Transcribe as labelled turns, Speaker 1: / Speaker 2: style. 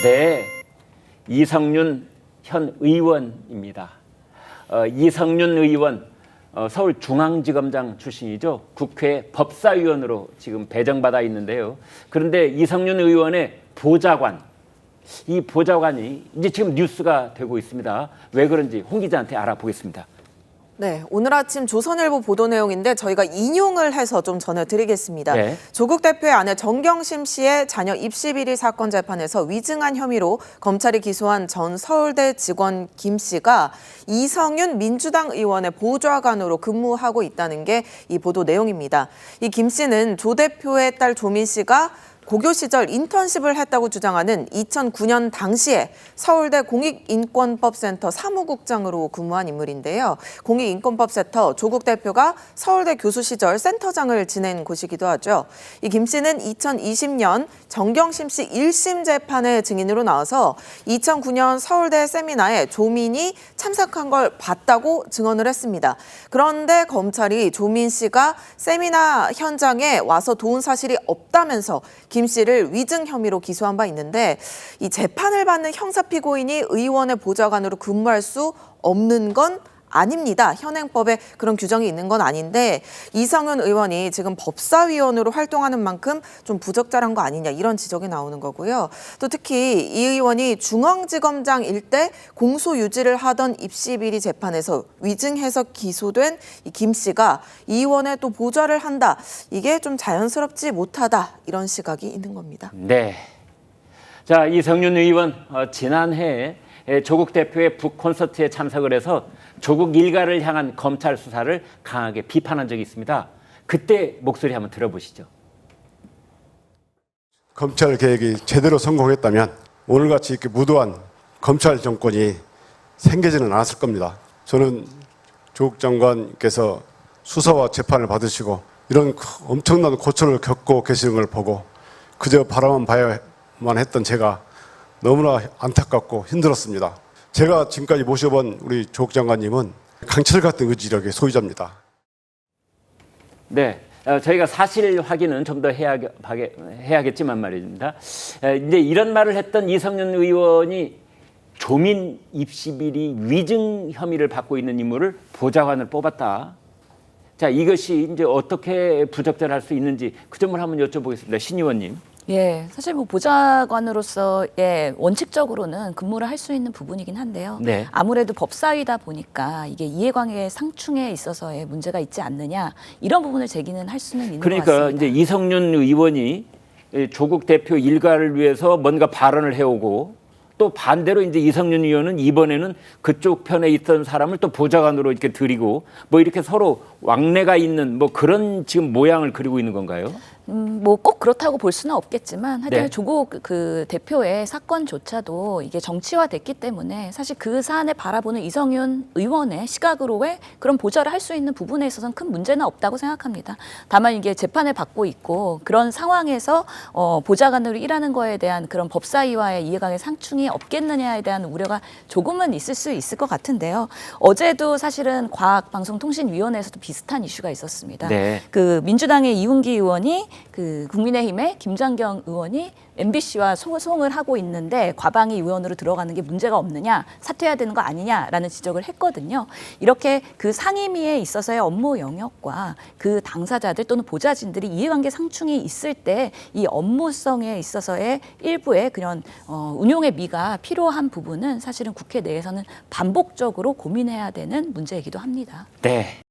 Speaker 1: 네, 이성윤 현 의원입니다. 이성윤 의원 서울중앙지검장 출신이죠. 국회 법사위원으로 지금 배정받아 있는데요. 그런데 이성윤 의원의 보좌관, 이 보좌관이 이제 지금 뉴스가 되고 있습니다. 왜 그런지 홍 기자한테 알아보겠습니다.
Speaker 2: 네, 오늘 아침 조선일보 보도 내용인데 저희가 인용을 해서 좀 전해드리겠습니다.
Speaker 1: 네.
Speaker 2: 조국 대표의 아내 정경심 씨의 자녀 입시 비리 사건 재판에서 위증한 혐의로 검찰이 기소한 전 서울대 직원 김 씨가 이성윤 민주당 의원의 보좌관으로 근무하고 있다는 게 이 보도 내용입니다. 이 김 씨는 조 대표의 딸 조민 씨가 고교 시절 인턴십을 했다고 주장하는 2009년 당시에 서울대 공익인권법센터 사무국장으로 근무한 인물인데요. 공익인권법센터 조국 대표가 서울대 교수 시절 센터장을 지낸 곳이기도 하죠. 이 김 씨는 2020년 정경심 씨 1심 재판의 증인으로 나와서 2009년 서울대 세미나에 조민이 참석한 걸 봤다고 증언을 했습니다. 그런데 검찰이 조민 씨가 세미나 현장에 와서 도운 사실이 없다면서 김 씨를 위증 혐의로 기소한 바 있는데 이 재판을 받는 형사 피고인이 의원의 보좌관으로 근무할 수 없는 건 아닙니다. 현행법에 그런 규정이 있는 건 아닌데 이성윤 의원이 지금 법사위원으로 활동하는 만큼 좀 부적절한 거 아니냐 이런 지적이 나오는 거고요. 또 특히 이 의원이 중앙지검장일 때 공소 유지를 하던 입시비리 재판에서 위증해서 기소된 이 김 씨가 이 의원의 또 보좌를 한다. 이게 좀 자연스럽지 못하다 이런 시각이 있는 겁니다.
Speaker 1: 네. 자, 이성윤 의원 지난해 조국 대표의 북콘서트에 참석을 해서 조국 일가를 향한 검찰 수사를 강하게 비판한 적이 있습니다. 그때 목소리 한번 들어보시죠.
Speaker 3: 검찰 개혁이 제대로 성공했다면 오늘같이 이렇게 무도한 검찰 정권이 생기지는 않았을 겁니다. 저는 조국 장관께서 수사와 재판을 받으시고 이런 엄청난 고초를 겪고 계시는 걸 보고 그저 바라만 봐야만 했던 제가 너무나 안타깝고 힘들었습니다. 제가 지금까지 모셔본 우리 조국 장관님은 강철 같은 의지력의 소유자입니다.
Speaker 1: 네, 저희가 사실 확인은 좀 더 해야겠지만 말입니다. 이제 이런 말을 했던 이성윤 의원이 조민 입시비리 위증 혐의를 받고 있는 인물을 보좌관을 뽑았다. 자, 이것이 이제 어떻게 부적절할 수 있는지 그 점을 한번 여쭤보겠습니다. 신 의원님.
Speaker 4: 예, 사실 뭐 보좌관으로서의 원칙적으로는 근무를 할 수 있는 부분이긴 한데요.
Speaker 1: 네.
Speaker 4: 아무래도 법사위다 보니까 이게 이해관계 상충에 있어서의 문제가 있지 않느냐 이런 부분을 제기는 할 수는 있는 것 같습니다.
Speaker 1: 그러니까 이제 이성윤 의원이 조국 대표 일가를 위해서 뭔가 발언을 해오고 또 반대로 이제 이성윤 의원은 이번에는 그쪽 편에 있던 사람을 또 보좌관으로 이렇게 들이고 뭐 이렇게 서로 왕래가 있는 뭐 그런 지금 모양을 그리고 있는 건가요?
Speaker 4: 뭐 꼭 그렇다고 볼 수는 없겠지만 하여튼
Speaker 1: 네.
Speaker 4: 조국 그 대표의 사건조차도 이게 정치화됐기 때문에 사실 그 사안을 바라보는 이성윤 의원의 시각으로의 그런 보좌를 할 수 있는 부분에 있어서는 큰 문제는 없다고 생각합니다. 다만 이게 재판을 받고 있고 그런 상황에서 보좌관으로 일하는 거에 대한 그런 법사위와의 이해관계 상충이 없겠느냐에 대한 우려가 조금은 있을 수 있을 것 같은데요. 어제도 사실은 과학방송통신위원회에서도 비슷한 이슈가 있었습니다.
Speaker 1: 네.
Speaker 4: 그 민주당의 이훈기 의원이 그 국민의힘의 김장경 의원이 MBC와 소송을 하고 있는데 과방위 의원으로 들어가는 게 문제가 없느냐, 사퇴해야 되는 거 아니냐라는 지적을 했거든요. 이렇게 그 상임위에 있어서의 업무 영역과 그 당사자들 또는 보좌진들이 이해관계 상충이 있을 때 이 업무성에 있어서의 일부의 그런 운용의 미가 필요한 부분은 사실은 국회 내에서는 반복적으로 고민해야 되는 문제이기도 합니다.
Speaker 1: 네.